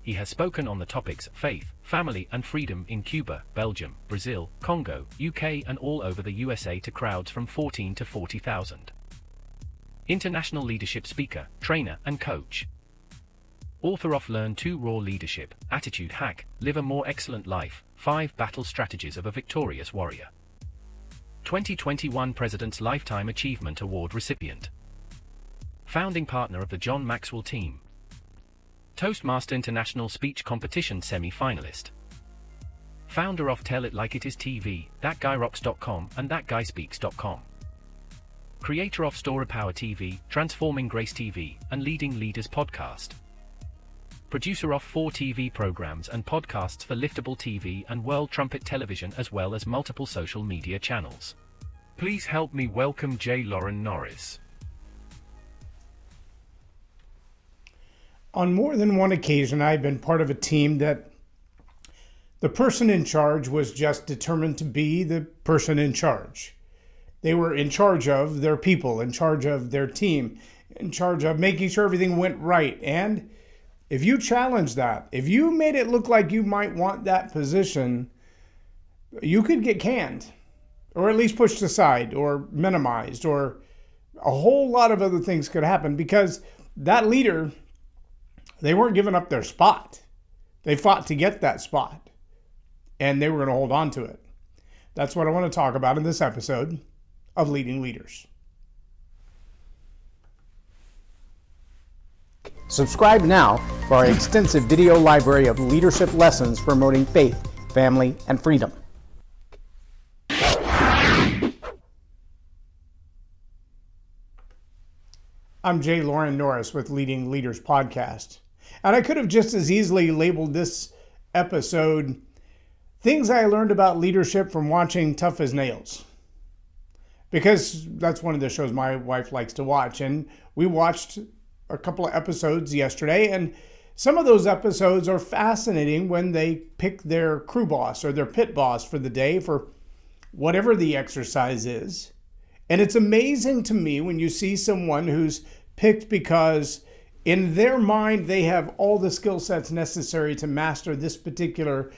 he has spoken on the topics faith, family and freedom in Cuba, Belgium, Brazil, Congo, UK and all over the USA to crowds from 14 to 40,000. International leadership speaker, trainer and coach. Author of Learn to Raw Leadership, Attitude Hack, Live a More Excellent Life, 5 Battle Strategies of a Victorious Warrior. 2021 President's Lifetime Achievement Award recipient. Founding partner of the John Maxwell team. Toastmaster International Speech Competition semi-finalist. Founder of Tell It Like It Is TV, ThatGuyRocks.com and ThatGuySpeaks.com. Creator of Story Power TV, Transforming Grace TV, and Leading Leaders Podcast. Producer of 4 TV programs and podcasts for Liftable TV and World Trumpet Television as well as multiple social media channels. Please help me welcome J. Loren Norris. On more than one occasion, I've been part of a team that the person in charge was just determined to be the person in charge. They were in charge of their people, in charge of their team, in charge of making sure everything went right. And if you challenge that, if you made it look like you might want that position, you could get canned, or at least pushed aside, or minimized, or a whole lot of other things could happen because that leader, they weren't giving up their spot. They fought to get that spot, and they were going to hold on to it. That's what I want to talk about in this episode of Leading Leaders. Subscribe now for our extensive video library of leadership lessons promoting faith, family, and freedom. I'm J. Loren Norris with Leading Leaders Podcast. And I could have just as easily labeled this episode, Things I Learned About Leadership from Watching Tough as Nails. Because that's one of the shows my wife likes to watch. And we watched a couple of episodes yesterday, and some of those episodes are fascinating when they pick their crew boss or their pit boss for the day for whatever the exercise is. And it's amazing to me when you see someone who's picked because in their mind they have all the skill sets necessary to master this particular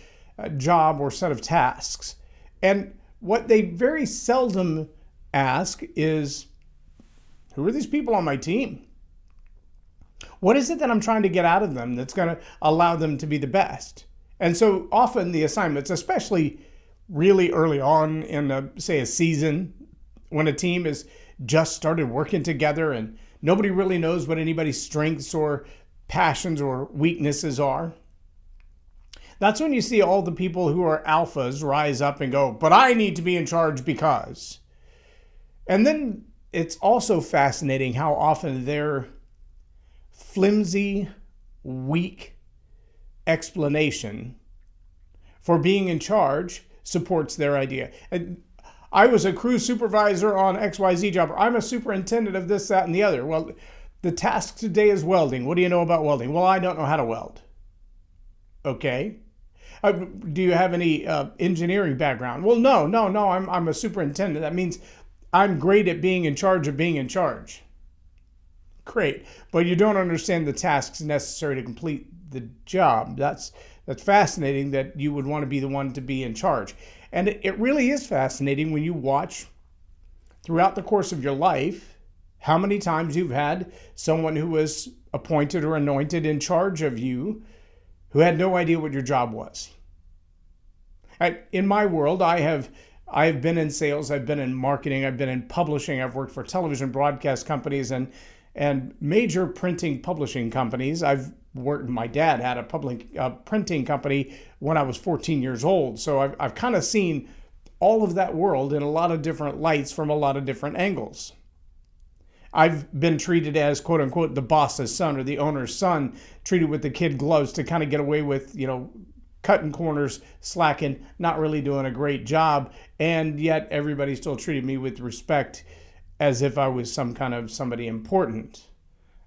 job or set of tasks. And what they very seldom ask is, who are these people on my team? What is it that I'm trying to get out of them that's going to allow them to be the best? And so often the assignments, especially really early on in, say, a season, when a team has just started working together and nobody really knows what anybody's strengths or passions or weaknesses are, that's when you see all the people who are alphas rise up and go, but I need to be in charge because. And then it's also fascinating how often their flimsy, weak explanation for being in charge supports their idea. I was a crew supervisor on XYZ job. I'm a superintendent of this, that, and the other. Well, the task today is welding. What do you know about welding? Well, I don't know how to weld. Okay. Do you have any engineering background? Well, no. I'm a superintendent. That means I'm great at being in charge of being in charge. Great, but you don't understand the tasks necessary to complete the job. That's fascinating that you would want to be the one to be in charge. And it really is fascinating when you watch throughout the course of your life how many times you've had someone who was appointed or anointed in charge of you who had no idea what your job was. In my world, I've been in sales, I've been in marketing, I've been in publishing, I've worked for television broadcast companies and major printing publishing companies. My dad had a printing company when I was 14 years old. So I've kind of seen all of that world in a lot of different lights from a lot of different angles. I've been treated as, quote unquote, the boss's son or the owner's son, treated with the kid gloves to kind of get away with, cutting corners, slacking, not really doing a great job. And yet everybody still treated me with respect as if I was some kind of somebody important.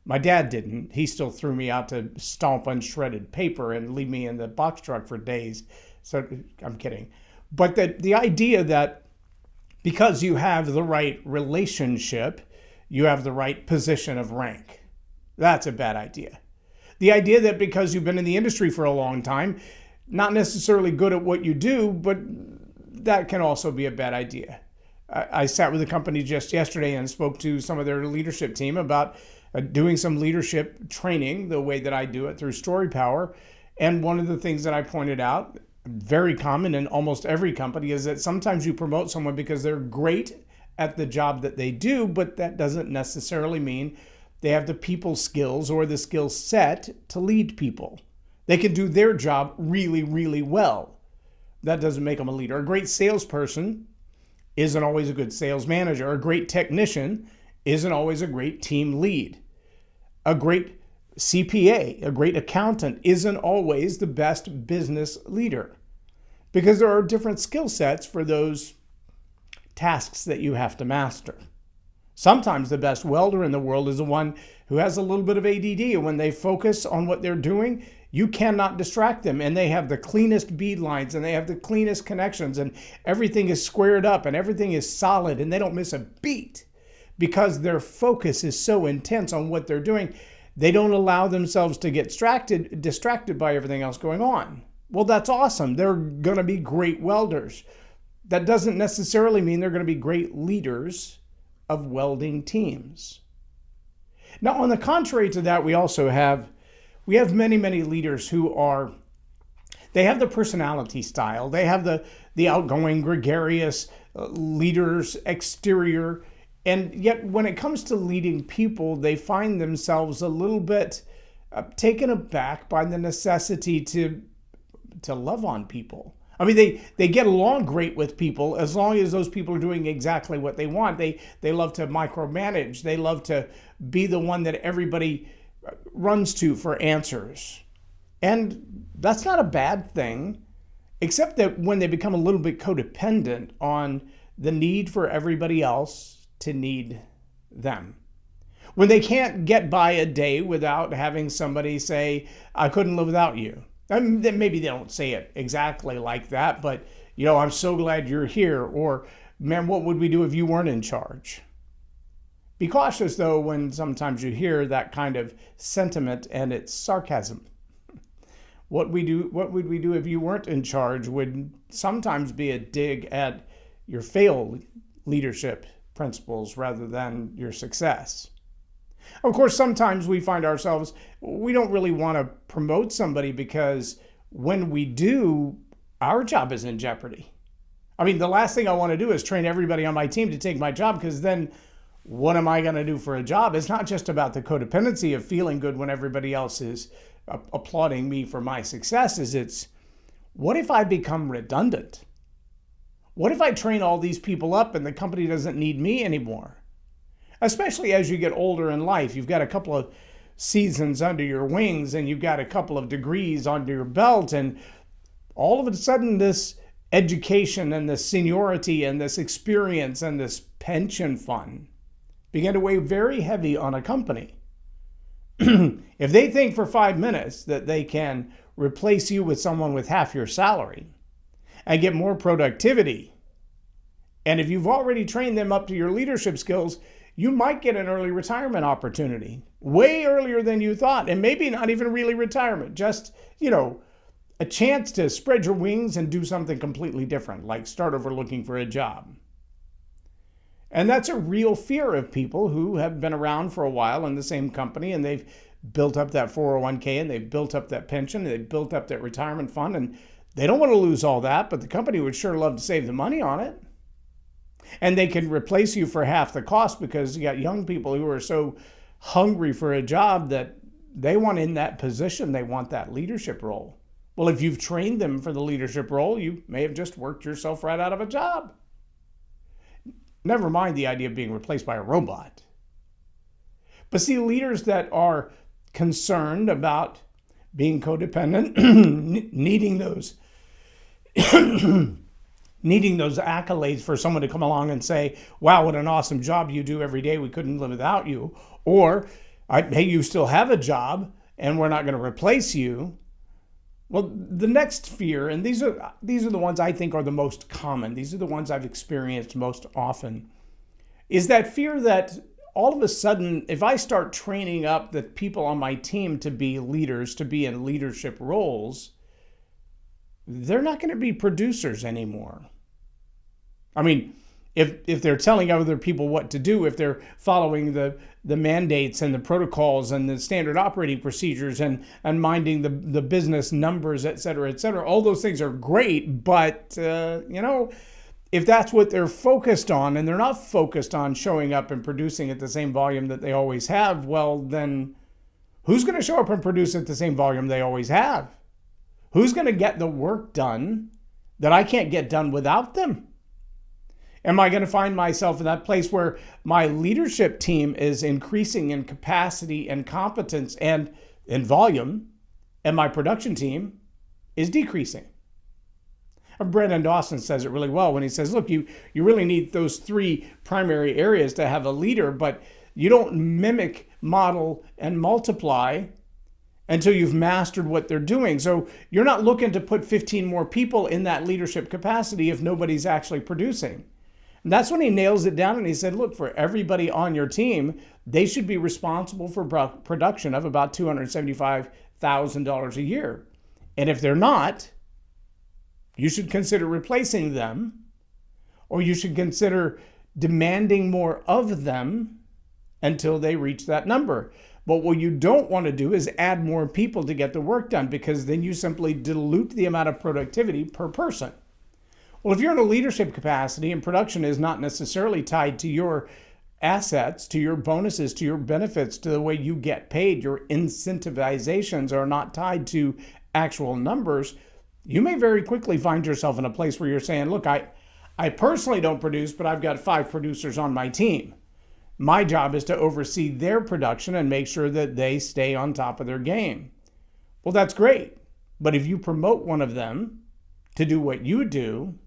My dad didn't. He still threw me out to stomp unshredded paper and leave me in the box truck for days. So I'm kidding. But the idea that because you have the right relationship, you have the right position of rank, that's a bad idea. The idea that because you've been in the industry for a long time, not necessarily good at what you do, but that can also be a bad idea. I sat with a company just yesterday and spoke to some of their leadership team about doing some leadership training the way that I do it through Story Power. And one of the things that I pointed out, very common in almost every company, is that sometimes you promote someone because they're great at the job that they do, but that doesn't necessarily mean they have the people skills or the skill set to lead people. They can do their job really, really well. That doesn't make them a leader. A great salesperson isn't always a good sales manager. A great technician isn't always a great team lead. A great CPA, a great accountant, isn't always the best business leader, because there are different skill sets for those tasks that you have to master. Sometimes the best welder in the world is the one who has a little bit of ADD, and when they focus on what they're doing, you cannot distract them, and they have the cleanest bead lines, and they have the cleanest connections, and everything is squared up, and everything is solid, and they don't miss a beat because their focus is so intense on what they're doing. They don't allow themselves to get distracted by everything else going on. Well, that's awesome. They're going to be great welders. That doesn't necessarily mean they're going to be great leaders of welding teams. Now, on the contrary to that, we have many, many leaders who they have the personality style. They have the outgoing, gregarious leader's exterior. And yet when it comes to leading people, they find themselves a little bit taken aback by the necessity to love on people. I mean, they get along great with people as long as those people are doing exactly what they want. They love to micromanage. They love to be the one that everybody runs to for answers. And that's not a bad thing, except that when they become a little bit codependent on the need for everybody else to need them. When they can't get by a day without having somebody say, I couldn't live without you. I mean, maybe they don't say it exactly like that, but, I'm so glad you're here. Or, man, what would we do if you weren't in charge? Be cautious, though, when sometimes you hear that kind of sentiment and it's sarcasm. What would we do if you weren't in charge would sometimes be a dig at your failed leadership principles rather than your success. Of course, sometimes we find ourselves, we don't really want to promote somebody because when we do, our job is in jeopardy. I mean, the last thing I want to do is train everybody on my team to take my job, because then what am I going to do for a job? It's not just about the codependency of feeling good when everybody else is applauding me for my successes. It's, what if I become redundant? What if I train all these people up and the company doesn't need me anymore? Especially as you get older in life, you've got a couple of seasons under your wings and you've got a couple of degrees under your belt, and all of a sudden this education and this seniority and this experience and this pension fund begin to weigh very heavy on a company. If they think for 5 minutes that they can replace you with someone with half your salary and get more productivity, and if you've already trained them up to your leadership skills, you might get an early retirement opportunity, way earlier than you thought, and maybe not even really retirement, just, a chance to spread your wings and do something completely different, like start over looking for a job. And that's a real fear of people who have been around for a while in the same company, and they've built up that 401k, and they've built up that pension, and they've built up that retirement fund, and they don't want to lose all that, but the company would sure love to save the money on it. And they can replace you for half the cost because you got young people who are so hungry for a job that they want in that position. They want that leadership role. Well, if you've trained them for the leadership role, you may have just worked yourself right out of a job. Never mind the idea of being replaced by a robot. But see, leaders that are concerned about being codependent, needing those accolades for someone to come along and say, wow, what an awesome job you do every day. We couldn't live without you. Or, hey, you still have a job and we're not going to replace you. Well, the next fear, and these are the ones I think are the most common, these are the ones I've experienced most often, is that fear that all of a sudden, if I start training up the people on my team to be leaders, to be in leadership roles, they're not going to be producers anymore. I mean, if they're telling other people what to do, if they're following the mandates and the protocols and the standard operating procedures and minding the business numbers, et cetera, all those things are great. But, if that's what they're focused on and they're not focused on showing up and producing at the same volume that they always have, well, then who's going to show up and produce at the same volume they always have? Who's going to get the work done that I can't get done without them? Am I going to find myself in that place where my leadership team is increasing in capacity and competence and in volume, and my production team is decreasing? Brandon Dawson says it really well when he says, look, you really need those three primary areas to have a leader, but you don't mimic, model, and multiply until you've mastered what they're doing. So you're not looking to put 15 more people in that leadership capacity if nobody's actually producing. And that's when he nails it down and he said, look, for everybody on your team, they should be responsible for production of about $275,000 a year. And if they're not, you should consider replacing them, or you should consider demanding more of them until they reach that number. But what you don't want to do is add more people to get the work done, because then you simply dilute the amount of productivity per person. Well, if you're in a leadership capacity and production is not necessarily tied to your assets, to your bonuses, to your benefits, to the way you get paid, your incentivizations are not tied to actual numbers, you may very quickly find yourself in a place where you're saying, look, I personally don't produce, but I've got 5 producers on my team. My job is to oversee their production and make sure that they stay on top of their game. Well, that's great. But if you promote one of them to do what you do,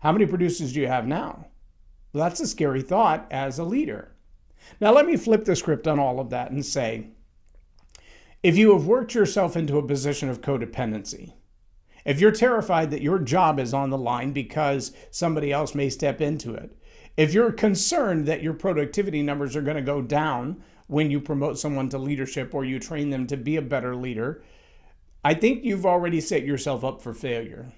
how many producers do you have now? Well, that's a scary thought as a leader. Now, let me flip the script on all of that and say, if you have worked yourself into a position of codependency, if you're terrified that your job is on the line because somebody else may step into it, if you're concerned that your productivity numbers are going to go down when you promote someone to leadership or you train them to be a better leader, I think you've already set yourself up for failure.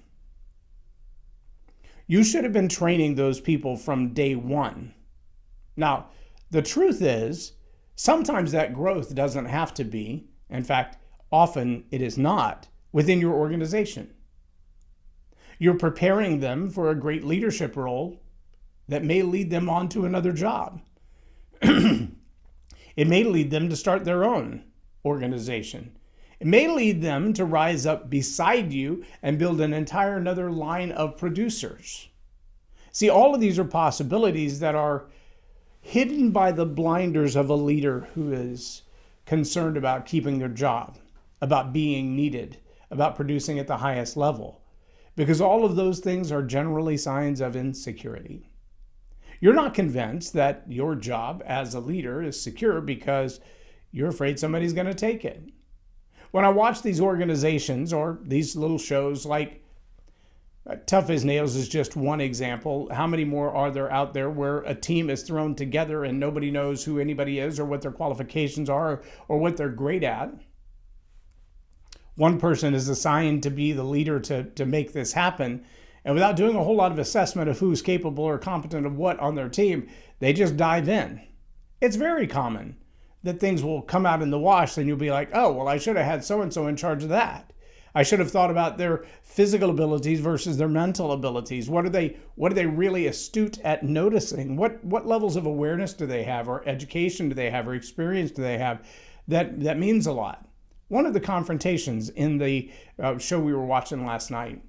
You should have been training those people from day one. Now, the truth is, sometimes that growth doesn't have to be, in fact, often it is not, within your organization. You're preparing them for a great leadership role that may lead them on to another job. It may lead them to start their own organization. It may lead them to rise up beside you and build an entire another line of producers. See, all of these are possibilities that are hidden by the blinders of a leader who is concerned about keeping their job, about being needed, about producing at the highest level, because all of those things are generally signs of insecurity. You're not convinced that your job as a leader is secure because you're afraid somebody's going to take it. When I watch these organizations or these little shows like Tough as Nails is just one example. How many more are there out there where a team is thrown together and nobody knows who anybody is or what their qualifications are or what they're great at? One person is assigned to be the leader to make this happen. And without doing a whole lot of assessment of who's capable or competent of what on their team, they just dive in. It's very common that things will come out in the wash and you'll be like, oh, well, I should have had so-and-so in charge of that. I should have thought about their physical abilities versus their mental abilities. What are they really astute at noticing? What levels of awareness do they have, or education do they have, or experience do they have? That means a lot. One of the confrontations in the show we were watching last night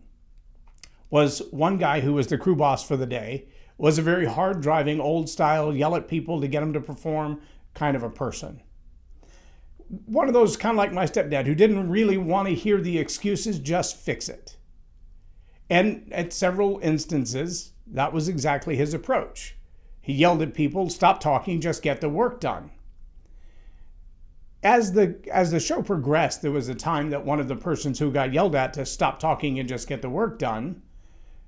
was one guy who was the crew boss for the day, was a very hard-driving, old-style, yell at people to get them to perform kind of a person. One of those kind of like my stepdad who didn't really want to hear the excuses, just fix it. And at several instances, that was exactly his approach. He yelled at people, stop talking, just get the work done. As the show progressed, there was a time that one of the persons who got yelled at to stop talking and just get the work done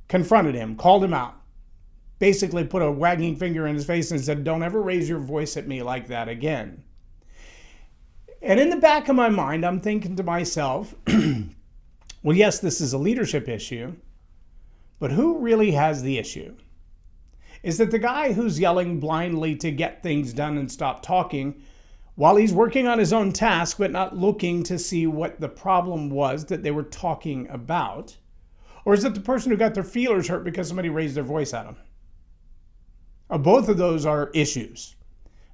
confronted him, called him out. basically put a wagging finger in his face and said, "Don't ever raise your voice at me like that again." And in the back of my mind, I'm thinking to myself, well, yes, this is a leadership issue, but who really has the issue? Is that the guy who's yelling blindly to get things done and stop talking while he's working on his own task, but not looking to see what the problem was that they were talking about? Or is it the person who got their feelers hurt because somebody raised their voice at them? Both of those are issues.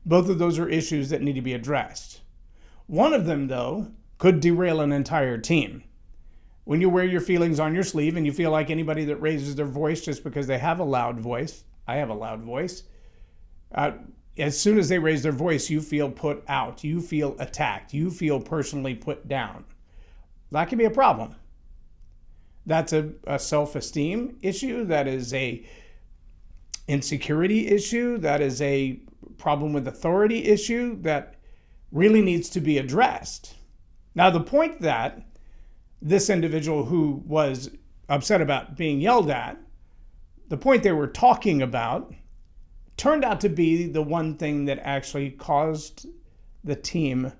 Both of those are issues that need to be addressed. One of them, though, could derail an entire team. When you wear your feelings on your sleeve and you feel like anybody that raises their voice just because they have a loud voice, I have a loud voice, as soon as they raise their voice, you feel put out, you feel attacked, you feel personally put down. That can be a problem. That's a self-esteem issue. That is a insecurity issue. That is a problem with authority issue that really needs to be addressed. Now, the point that this individual who was upset about being yelled at, the point they were talking about turned out to be the one thing that actually caused the team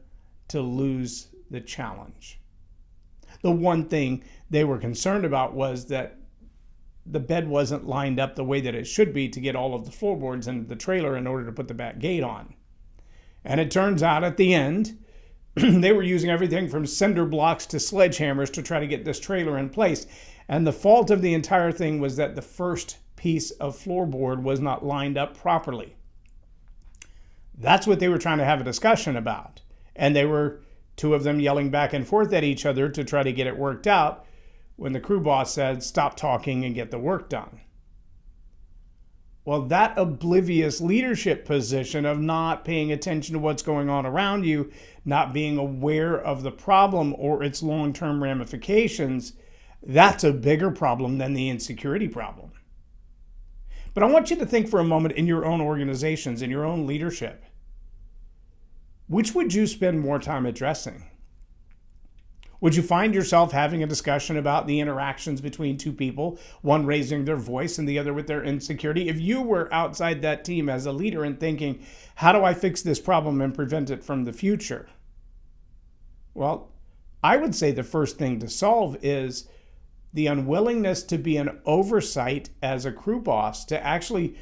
to lose the challenge. The one thing they were concerned about was that the bed wasn't lined up the way that it should be to get all of the floorboards into the trailer in order to put the back gate on. And it turns out at the end, they were using everything from cinder blocks to sledgehammers to try to get this trailer in place. And the fault of the entire thing was that the first piece of floorboard was not lined up properly. That's what they were trying to have a discussion about. And they were, two of them, yelling back and forth at each other to try to get it worked out when the crew boss said, "Stop talking and get the work done." Well, that oblivious leadership position of not paying attention to what's going on around you, not being aware of the problem or its long-term ramifications, that's a bigger problem than the insecurity problem. But I want you to think for a moment in your own organizations, in your own leadership. Which would you spend more time addressing? Would you find yourself having a discussion about the interactions between two people, one raising their voice and the other with their insecurity? If you were outside that team as a leader and thinking, how do I fix this problem and prevent it from the future? Well, I would say the first thing to solve is the unwillingness to be an oversight as a crew boss, to actually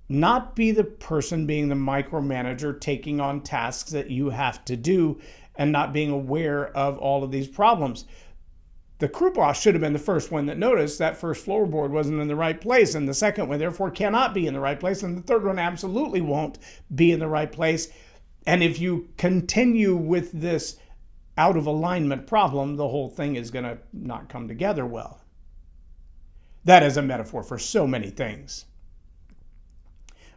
not be the person being the micromanager, taking on tasks that you have to do and not being aware of all of these problems. The crew boss should have been the first one that noticed that first floorboard wasn't in the right place, and the second one therefore cannot be in the right place, and the third one absolutely won't be in the right place. And if you continue with this out of alignment problem, the whole thing is going to not come together well. That is a metaphor for so many things.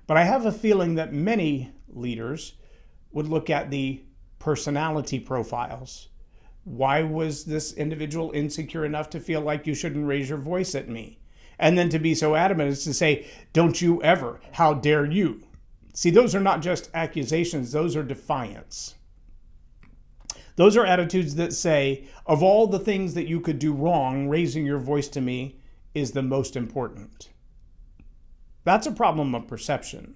But I have a feeling that many leaders would look at the personality profiles. Why was this individual insecure enough to feel like you shouldn't raise your voice at me? And then to be so adamant as to say, "Don't you ever, how dare you?" See, those are not just accusations, those are defiance. Those are attitudes that say, of all the things that you could do wrong, raising your voice to me is the most important. That's a problem of perception.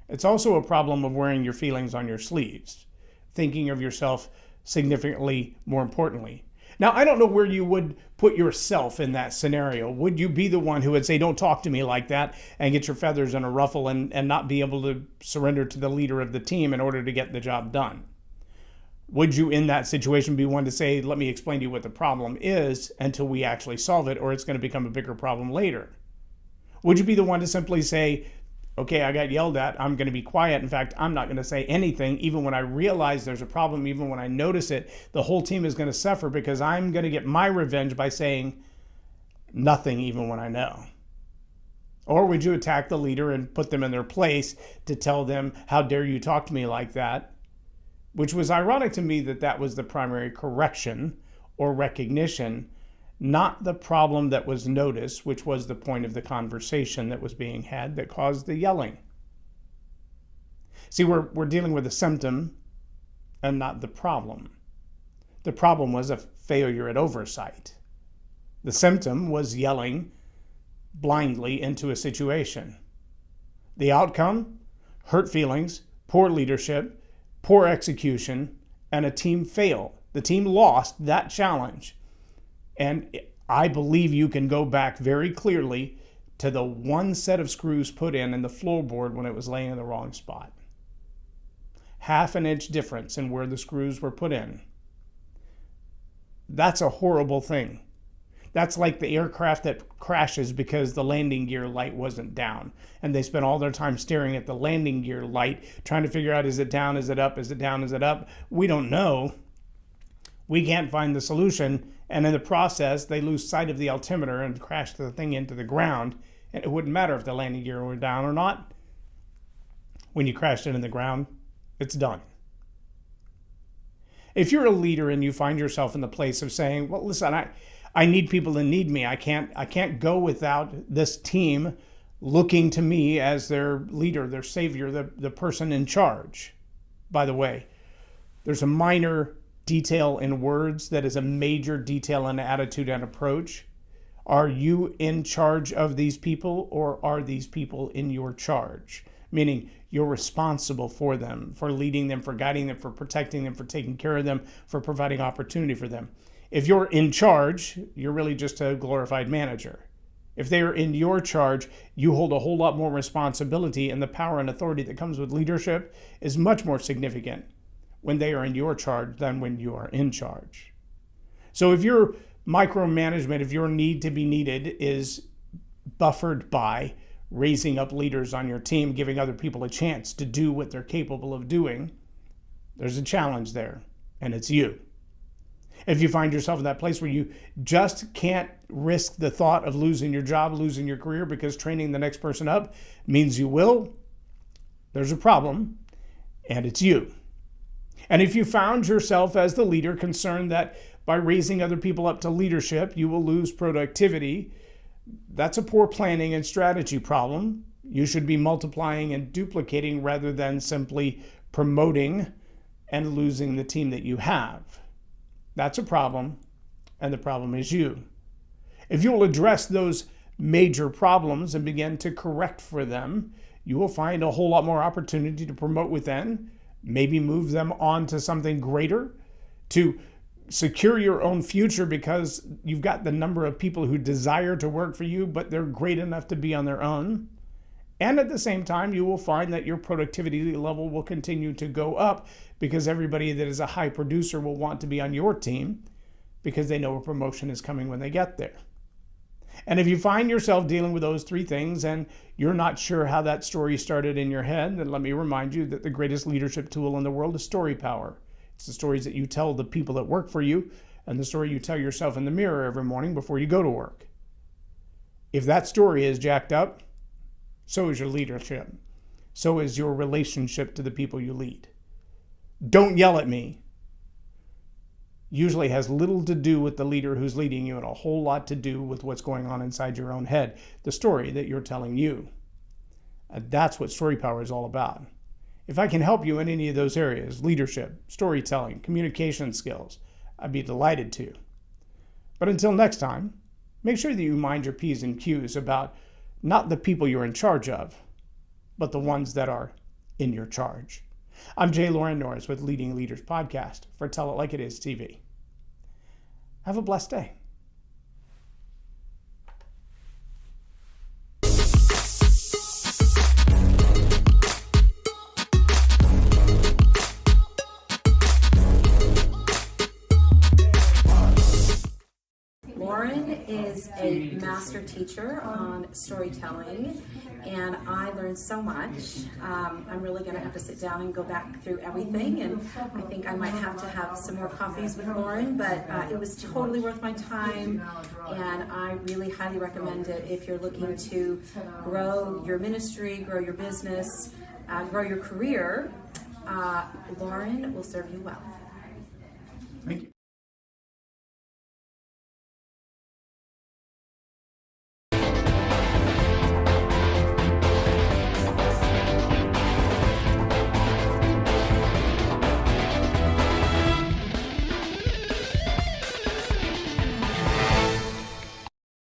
It's also a problem of wearing your feelings on your sleeves, thinking of yourself significantly more importantly. Now, I don't know where you would put yourself in that scenario. Would you be the one who would say, "Don't talk to me like that," and get your feathers in a ruffle and not be able to surrender to the leader of the team in order to get the job done? Would you in that situation be one to say, "Let me explain to you what the problem is until we actually solve it, or it's going to become a bigger problem later"? Would you be the one to simply say, "Okay, I got yelled at, I'm going to be quiet. In fact, I'm not going to say anything. Even when I realize there's a problem, even when I notice it, the whole team is going to suffer because I'm going to get my revenge by saying nothing even when I know"? Or would you attack the leader and put them in their place to tell them, "How dare you talk to me like that?" Which was ironic to me that that was the primary correction or recognition, not the problem that was noticed, which was the point of the conversation that was being had that caused the yelling. See, we're dealing with a symptom and not the problem. The problem was a failure at oversight. The symptom was yelling blindly into a situation. The outcome? Hurt feelings, poor leadership, poor execution, and a team fail. The team lost that challenge. And I believe you can go back very clearly to the one set of screws put in the floorboard when it was laying in the wrong spot. Half an inch difference in where the screws were put in. That's a horrible thing. That's like the aircraft that crashes because the landing gear light wasn't down. And they spend all their time staring at the landing gear light, trying to figure out, is it down, is it up, is it down, is it up? We don't know. We can't find the solution. And in the process, they lose sight of the altimeter and crash the thing into the ground. And it wouldn't matter if the landing gear were down or not. When you crashed it in the ground, it's done. If you're a leader and you find yourself in the place of saying, well, listen, I need people to need me. I can't go without this team looking to me as their leader, their savior, the person in charge. By the way, there's a minor detail in words that is a major detail in attitude and approach. Are you in charge of these people, or are these people in your charge? Meaning you're responsible for them, for leading them, for guiding them, for protecting them, for taking care of them, for providing opportunity for them. If you're in charge, you're really just a glorified manager. If they're in your charge, you hold a whole lot more responsibility, and the power and authority that comes with leadership is much more significant when they are in your charge than when you are in charge. So if your micromanagement, if your need to be needed is buffered by raising up leaders on your team, giving other people a chance to do what they're capable of doing, there's a challenge there, and it's you. If you find yourself in that place where you just can't risk the thought of losing your job, losing your career, because training the next person up means you will, there's a problem, and it's you. And if you found yourself as the leader concerned that by raising other people up to leadership, you will lose productivity, that's a poor planning and strategy problem. You should be multiplying and duplicating rather than simply promoting and losing the team that you have. That's a problem, and the problem is you. If you will address those major problems and begin to correct for them, you will find a whole lot more opportunity to promote within, maybe move them on to something greater, to secure your own future because you've got the number of people who desire to work for you, but they're great enough to be on their own. And at the same time, you will find that your productivity level will continue to go up because everybody that is a high producer will want to be on your team because they know a promotion is coming when they get there. And if you find yourself dealing with those three things and you're not sure how that story started in your head, then let me remind you that the greatest leadership tool in the world is story power. It's the stories that you tell the people that work for you and the story you tell yourself in the mirror every morning before you go to work. If that story is jacked up, so is your leadership. So is your relationship to the people you lead. Don't yell at me usually has little to do with the leader who's leading you and a whole lot to do with what's going on inside your own head, the story that you're telling you. That's what story power is all about. If I can help you in any of those areas, leadership, storytelling, communication skills, I'd be delighted to. But until next time, make sure that you mind your P's and Q's about not the people you're in charge of, but the ones that are in your charge. I'm Loren Norris with Leading Leaders Podcast for Tell It Like It Is TV. Have a blessed day. Loren is a master teacher on storytelling, and I learned so much. I'm really going to have to sit down and go back through everything, and I think I might have to have some more coffees with Loren, but it was totally worth my time, and I really highly recommend it if you're looking to grow your ministry, grow your business, grow your career. Loren will serve you well. Thank you.